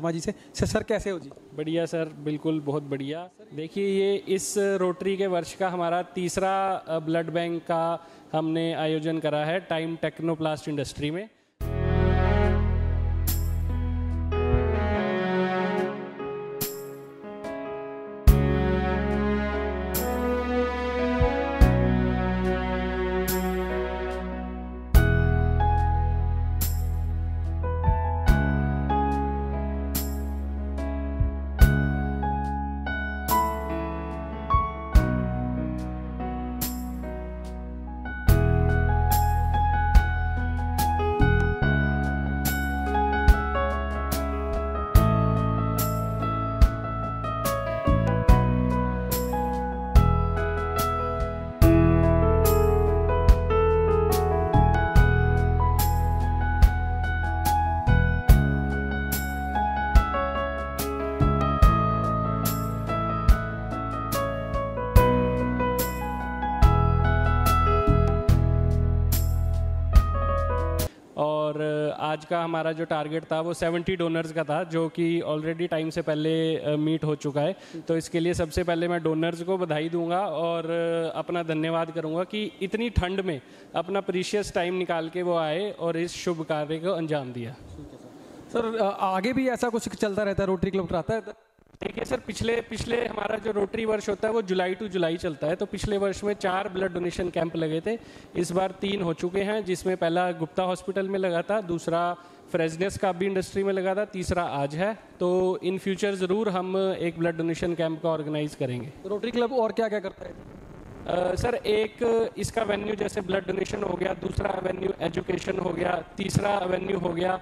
शर्मा जी से। सर कैसे हो जी? बढ़िया सर, बिल्कुल बहुत बढ़िया। देखिए, ये इस रोटरी के वर्ष का हमारा तीसरा ब्लड बैंक का हमने आयोजन करा है टाइम टेक्नोप्लास्ट इंडस्ट्री में। और आज का हमारा जो टारगेट था वो 70 डोनर्स का था, जो कि ऑलरेडी टाइम से पहले मीट हो चुका है। तो इसके लिए सबसे पहले मैं डोनर्स को बधाई दूंगा और अपना धन्यवाद करूंगा कि इतनी ठंड में अपना प्रीशियस टाइम निकाल के वो आए और इस शुभ कार्य को अंजाम दिया। सर आगे भी ऐसा कुछ चलता रहता है, रोटरी क्लब कराता है? देखिए सर, पिछले हमारा जो रोटरी वर्ष होता है वो जुलाई टू जुलाई चलता है। तो पिछले वर्ष में 4 ब्लड डोनेशन कैंप लगे थे, इस बार 3 हो चुके हैं, जिसमें पहला गुप्ता हॉस्पिटल में लगा था, दूसरा फ्रेजनेस का भी इंडस्ट्री में लगा था, तीसरा आज है। तो इन फ्यूचर ज़रूर हम एक ब्लड डोनेशन कैंप का ऑर्गेनाइज करेंगे। रोटरी क्लब और क्या क्या करता है? सर, एक इसका वेन्यू जैसे ब्लड डोनेशन हो गया, दूसरा वेन्यू एजुकेशन हो गया, तीसरा वेन्यू हो गया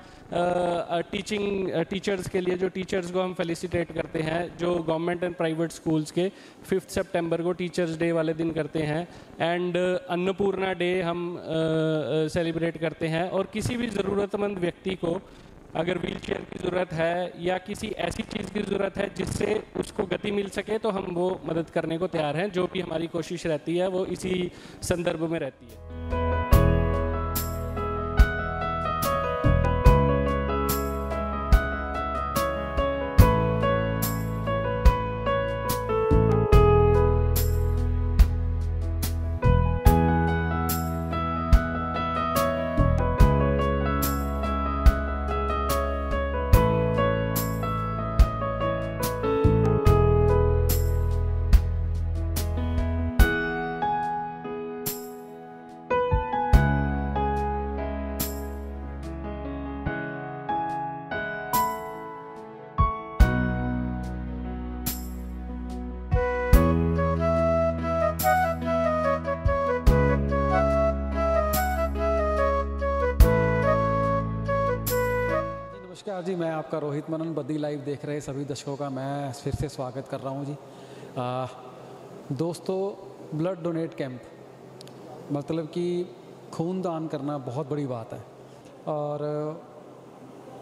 टीचर्स के लिए, जो टीचर्स को हम फेलिसिटेट करते हैं, जो गवर्नमेंट एंड प्राइवेट स्कूल्स के 5 सितंबर को टीचर्स डे वाले दिन करते हैं। एंड अन्नपूर्णा डे हम सेलिब्रेट करते हैं। और किसी भी ज़रूरतमंद व्यक्ति को अगर व्हील चेयर की ज़रूरत है या किसी ऐसी चीज़ की ज़रूरत है जिससे उसको गति मिल सके, तो हम वो मदद करने को तैयार हैं। जो भी हमारी कोशिश रहती है वो इसी संदर्भ में रहती है। नमस्कार जी, मैं आपका रोहित मनन। बद्दी लाइव देख रहे सभी दर्शकों का मैं फिर से स्वागत कर रहा हूं जी। दोस्तों, ब्लड डोनेट कैंप मतलब कि खून दान करना बहुत बड़ी बात है और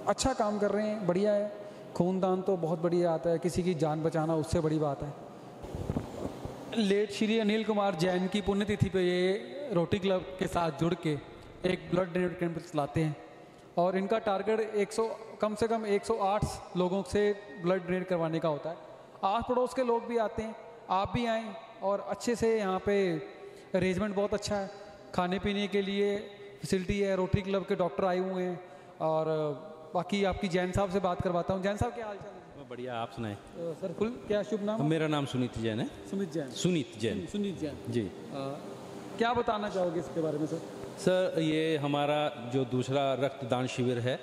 अच्छा काम कर रहे हैं, बढ़िया है। खून दान तो बहुत बढ़िया आता है, किसी की जान बचाना उससे बड़ी बात है। लेट श्री अनिल कुमार जैन की पुण्यतिथि पे ये रोटरी क्लब के साथ जुड़ के एक ब्लड डोनेट कैंप चलाते हैं और इनका टारगेट कम से कम 108 लोगों से ब्लड डोनेट करवाने का होता है। आस पड़ोस के लोग भी आते हैं, आप भी आएँ और अच्छे से यहाँ पे अरेंजमेंट बहुत अच्छा है। खाने पीने के लिए फैसिलिटी है, रोटरी क्लब के डॉक्टर आए हुए हैं। और बाकी आपकी जैन साहब से बात करवाता हूँ। जैन साहब क्या हाल चाल है? बढ़िया, आप सुनाएं। सर फुल क्या शुभ नाम? मेरा नाम सुनीत जैन है। सुमित जैन। सुनीत जैन। सुनीत जैन जी। क्या बताना चाहोगे इसके बारे में सर? सर, ये हमारा जो दूसरा रक्तदान शिविर है,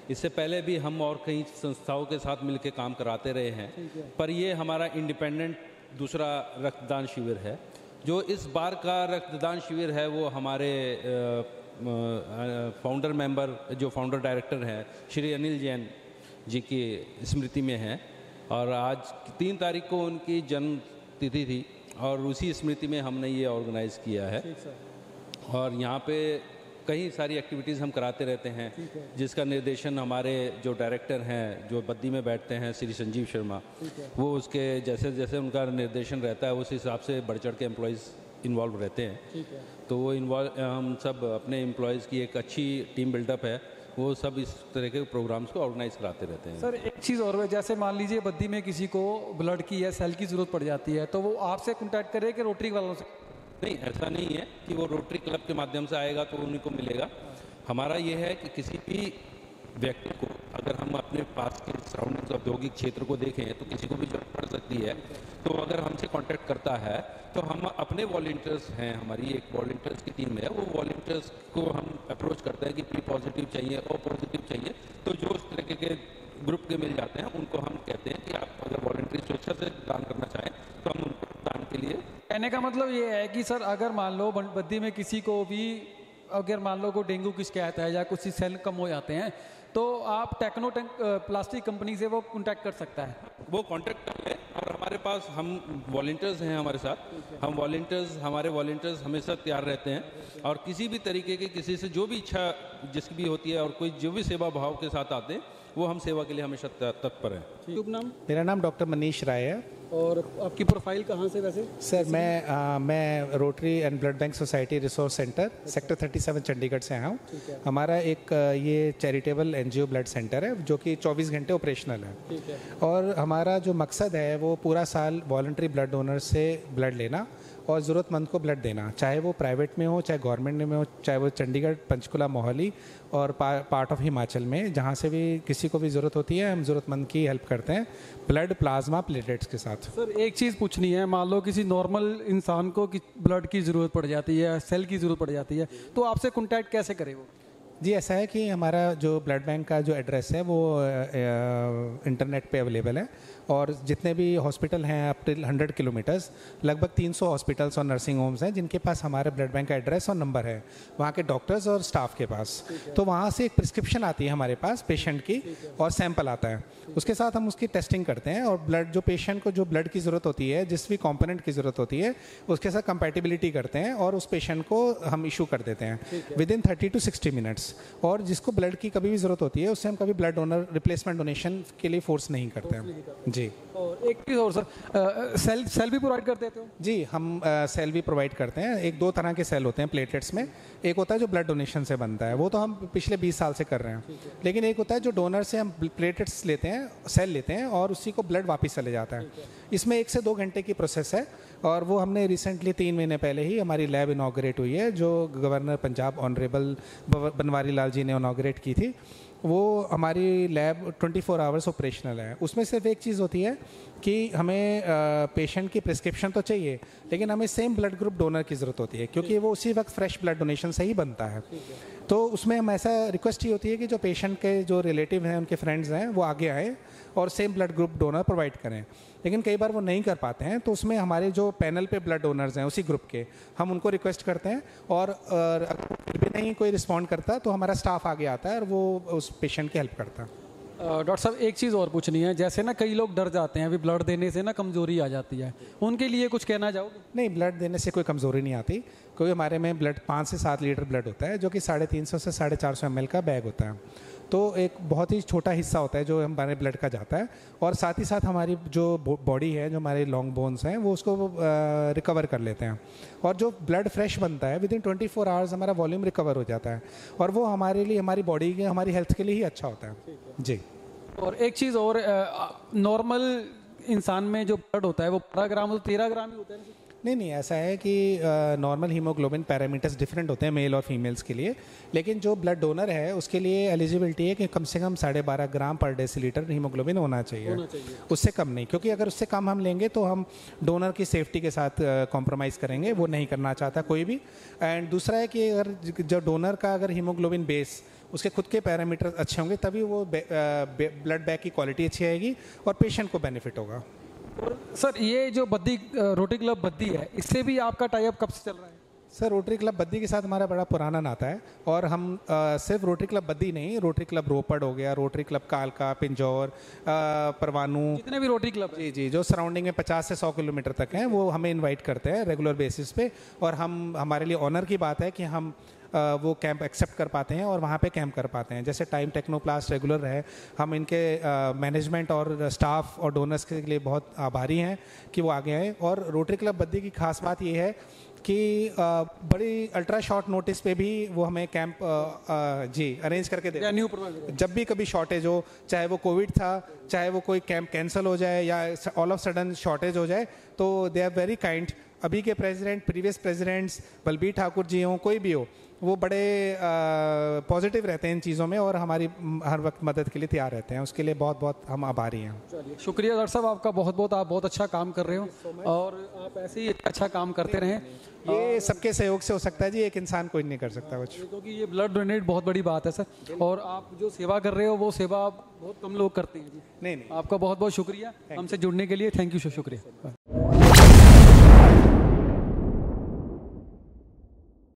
इससे पहले भी हम और कई संस्थाओं के साथ मिलकर काम कराते रहे हैं, पर ये हमारा इंडिपेंडेंट दूसरा रक्तदान शिविर है। जो इस बार का रक्तदान शिविर है वो हमारे फाउंडर मेंबर, जो फाउंडर डायरेक्टर हैं, श्री अनिल जैन जी की स्मृति में है। और आज 3 तारीख को उनकी जन्म तिथि थी और उसी स्मृति में हमने ये ऑर्गेनाइज़ किया है। और यहाँ पे कई सारी एक्टिविटीज़ हम कराते रहते हैं, जिसका निर्देशन हमारे जो डायरेक्टर हैं, जो बद्दी में बैठते हैं, श्री संजीव शर्मा, वो उसके जैसे जैसे उनका निर्देशन रहता है उस हिसाब से बढ़ चढ़ के एम्प्लॉयज़ इन्वॉल्व रहते हैं। तो वो हम सब अपने एम्प्लॉयज़ की एक अच्छी टीम बिल्डअप है, वो सब इस तरह के प्रोग्राम्स को ऑर्गेनाइज कराते रहते हैं। सर एक चीज़ और है, जैसे मान लीजिए बद्दी में किसी को ब्लड की या सेल की ज़रूरत पड़ जाती है तो वो आपसे कांटेक्ट करे कि रोटरी वालों से? नहीं, ऐसा नहीं है कि वो रोटरी क्लब के माध्यम से आएगा तो उन्हीं को मिलेगा। हमारा ये है कि किसी भी व्यक्ति को, अगर हम अपने पास के सराउंडिंग्स औद्योगिक क्षेत्र को देखें तो किसी को भी जरूरत पड़ सकती है, तो अगर हमसे कांटेक्ट करता है तो हम अपने वॉलंटियर्स हैं, हमारी एक वॉलंटियर्स की टीम है, वो वॉलंटियर्स को हम अप्रोच करते हैं कि पी पॉजिटिव चाहिए, ओ पॉजिटिव चाहिए, तो जो उस तरीके के ग्रुप के मिल जाते हैं उनको हम कहते हैं कि आप अगर वॉलंटियर्स स्वेच्छा से दान करना चाहें तो हम उनको दान के लिए। कहने का मतलब ये है कि सर अगर मान लो बद्दी में किसी को भी, अगर मान लो को डेंगू की शिकायत है या कुछ सेल कम हो जाते हैं तो आप टेक्नो प्लास्टिक कंपनी से वो कांटेक्ट कर सकता है? वो कांटेक्ट कर ले, और हमारे पास हम वॉलंटियर्स हैं हमारे साथ, हमारे वॉलंटियर्स हमेशा तैयार रहते हैं, और किसी भी तरीके के किसी से जो भी इच्छा जिसकी भी होती है और कोई जो भी सेवा भाव के साथ आते हैं वो हम सेवा के लिए हमेशा तत्पर हैं। शुभ नाम? मेरा नाम डॉक्टर मनीष राय है। और आपकी प्रोफाइल कहाँ से वैसे? सर मैं rotary and blood bank society resource centre sector 37 Chandigarh से आया हूँ। हमारा एक ये चैरिटेबल एनजीओ ब्लड सेंटर है जो कि 24 घंटे ऑपरेशनल है। और हमारा जो मकसद है वो पूरा साल वॉलंटरी ब्लड डोनर से ब्लड लेना और ज़रूरतमंद को ब्लड देना, चाहे वो प्राइवेट में हो, चाहे गवर्नमेंट में हो, चाहे वो चंडीगढ़, पंचकुला, मोहाली और पार्ट ऑफ हिमाचल में, जहाँ से भी किसी को भी ज़रूरत होती है हम ज़रूरतमंद की हेल्प करते हैं ब्लड, प्लाज्मा, प्लेटलेट्स के साथ। सर एक चीज़ पूछनी है, मान लो किसी नॉर्मल इंसान को ब्लड की ज़रूरत पड़ जाती है, सेल की ज़रूरत पड़ जाती है, तो आपसे कॉन्टैक्ट कैसे करे वो? जी ऐसा है कि हमारा जो ब्लड बैंक का जो एड्रेस है वो इंटरनेट पे अवेलेबल है, और जितने भी हॉस्पिटल हैं अप टिल 100 किलोमीटर्स, लगभग 300 हॉस्पिटल्स और नर्सिंग होम्स हैं जिनके पास हमारे ब्लड बैंक का एड्रेस और नंबर है, वहाँ के डॉक्टर्स और स्टाफ के पास। तो वहाँ से एक प्रिस्क्रिप्शन आती है हमारे पास पेशेंट की, और सैंपल आता है, उसके साथ हम उसकी टेस्टिंग करते हैं, और ब्लड जो पेशेंट को जो ब्लड की ज़रूरत होती है, जिस भी कॉम्पोनेंट की ज़रूरत होती है, उसके साथ कंपैटिबिलिटी करते हैं और उस पेशेंट को हम इशू कर देते हैं विदिन 30 to 60 मिनट्स। और जिसको ब्लड की कभी भी ज़रूरत होती है उससे हम कभी ब्लड डोनर रिप्लेसमेंट डोनेशन के लिए फोर्स नहीं करते हैं। जी। और एक चीज़ और सर, सेल भी प्रोवाइड कर देते हो? जी हम सेल भी प्रोवाइड करते हैं। एक दो तरह के सेल होते हैं प्लेटलेट्स में, एक होता है जो ब्लड डोनेशन से बनता है, वो तो हम पिछले 20 साल से कर रहे हैं, लेकिन एक होता है जो डोनर से हम प्लेटलेट्स लेते हैं, सेल लेते हैं और उसी को ब्लड वापस चले जाता है। इसमें 1 से 2 घंटे की प्रोसेस है, और वो हमने रिसेंटली 3 महीने पहले ही हमारी लैब इनॉग्रेट हुई है, जो गवर्नर पंजाब ऑनरेबल बनवारी लाल जी ने इनॉग्रेट की थी। वो हमारी लैब 24 आवर्स ऑपरेशनल है। उसमें सिर्फ एक चीज़ होती है कि हमें पेशेंट की प्रिस्क्रिप्शन तो चाहिए, लेकिन हमें सेम ब्लड ग्रुप डोनर की ज़रूरत होती है, क्योंकि वो उसी वक्त फ्रेश ब्लड डोनेशन से ही बनता है। तो उसमें हम ऐसा रिक्वेस्ट ही होती है कि जो पेशेंट के जो रिलेटिव हैं, उनके फ्रेंड्स हैं, वो आगे आए और same blood group donor provide करें। लेकिन कई बार वो नहीं कर पाते हैं, तो उसमें हमारे जो पैनल पे ब्लड डोनर्स हैं उसी ग्रुप के, हम उनको रिक्वेस्ट करते हैं, और अगर फिर भी नहीं कोई रिस्पॉन्ड करता तो हमारा स्टाफ आगे आता है और वो उस पेशेंट की हेल्प करता है। डॉक्टर साहब एक चीज़ और पूछनी है, जैसे ना कई लोग डर जाते हैं अभी ब्लड देने से ना कमज़ोरी आ जाती है, उनके लिए कुछ कहना चाहोगे? नहीं, ब्लड देने से कोई कमज़ोरी नहीं आती, क्योंकि हमारे में ब्लड 5 से 7 लीटर ब्लड होता है, जो कि 350 से 450 ml का बैग होता है। तो एक बहुत ही छोटा हिस्सा होता है जो हमारे ब्लड का जाता है, और साथ ही साथ हमारी जो बॉडी है, जो हमारे लॉन्ग बोन्स हैं, वो उसको रिकवर कर लेते हैं, और जो ब्लड फ्रेश बनता है विदिन 24 आवर्स हमारा वॉल्यूम रिकवर हो जाता है, और वो हमारे लिए, हमारी बॉडी के, हमारी हेल्थ के लिए ही अच्छा होता है। जी। और एक चीज़ और, नॉर्मल इंसान में जो ब्लड होता है वो 12 ग्राम तो 13 ग्राम ही होता है? नहीं, ऐसा है कि नॉर्मल हीमोग्लोबिन पैरामीटर्स डिफरेंट होते हैं मेल और फीमेल्स के लिए, लेकिन जो ब्लड डोनर है उसके लिए एलिजिबिलिटी है कि कम से कम 12.5 ग्राम पर डेसीलीटर हीमोग्लोबिन होना चाहिए, उससे कम नहीं, क्योंकि अगर उससे कम हम लेंगे तो हम डोनर की सेफ्टी के साथ कॉम्प्रोमाइज़ करेंगे, वो नहीं करना चाहता कोई भी। एंड दूसरा है कि अगर जो डोनर का अगर हीमोग्लोबिन बेस, उसके खुद के पैरामीटर अच्छे होंगे, तभी वो ब्लड बैग की क्वालिटी अच्छी आएगी और पेशेंट को बेनिफिट होगा। और सर ये जो बद्दी रोटरी क्लब बद्दी है, इससे भी आपका टाई अप कब से चल रहा है? सर रोटरी क्लब बद्दी के साथ हमारा बड़ा पुराना नाता है, और हम सिर्फ रोटरी क्लब बद्दी नहीं, रोटरी क्लब रोपड़ हो गया, रोटरी क्लब कालका, पिंजौर, परवाणु, जितने भी रोटरी क्लब जी जो सराउंडिंग में 50 से 100 किलोमीटर तक हैं, वो हमें इनवाइट करते हैं रेगुलर बेसिस पे, और हमारे लिए ऑनर की बात है कि हम वो कैंप एक्सेप्ट कर पाते हैं और वहाँ पे कैंप कर पाते हैं। जैसे टाइम टेक्नोप्लास्ट रेगुलर है, हम इनके मैनेजमेंट और स्टाफ और डोनर्स के लिए बहुत आभारी हैं कि वो आगे आए। और रोटरी क्लब बद्दी की खास बात ये है कि बड़ी अल्ट्रा शॉर्ट नोटिस पे भी वो हमें कैंप जी अरेंज करके दे, न्यू प्रोवाइड जब भी कभी शॉर्टेज हो, चाहे वो कोविड था, चाहे वो कोई कैंप कैंसिल हो जाए या ऑल ऑफ सडन शॉर्टेज हो जाए, तो दे आर वेरी काइंड। अभी के president, previous presidents, Balbir Thakur ji हों, कोई भी हो, वो बड़े पॉजिटिव रहते हैं इन चीज़ों में और हमारी हर वक्त मदद के लिए तैयार रहते हैं। उसके लिए बहुत बहुत हम आभारी हैं। शुक्रिया डॉक्टर साहब आपका बहुत बहुत, आप बहुत अच्छा काम कर रहे हो और आप ऐसे ही अच्छा काम करते रहें। ये सबके सहयोग से हो सकता है जी, एक इंसान कोई नहीं कर सकता कुछ। क्योंकि ये ब्लड डोनेट बहुत बड़ी बात है सर, और आप जो सेवा कर रहे हो वो सेवा बहुत कम लोग करते हैं जी। नहीं आपका बहुत बहुत शुक्रिया हमसे जुड़ने के लिए। थैंक यू सर, शुक्रिया।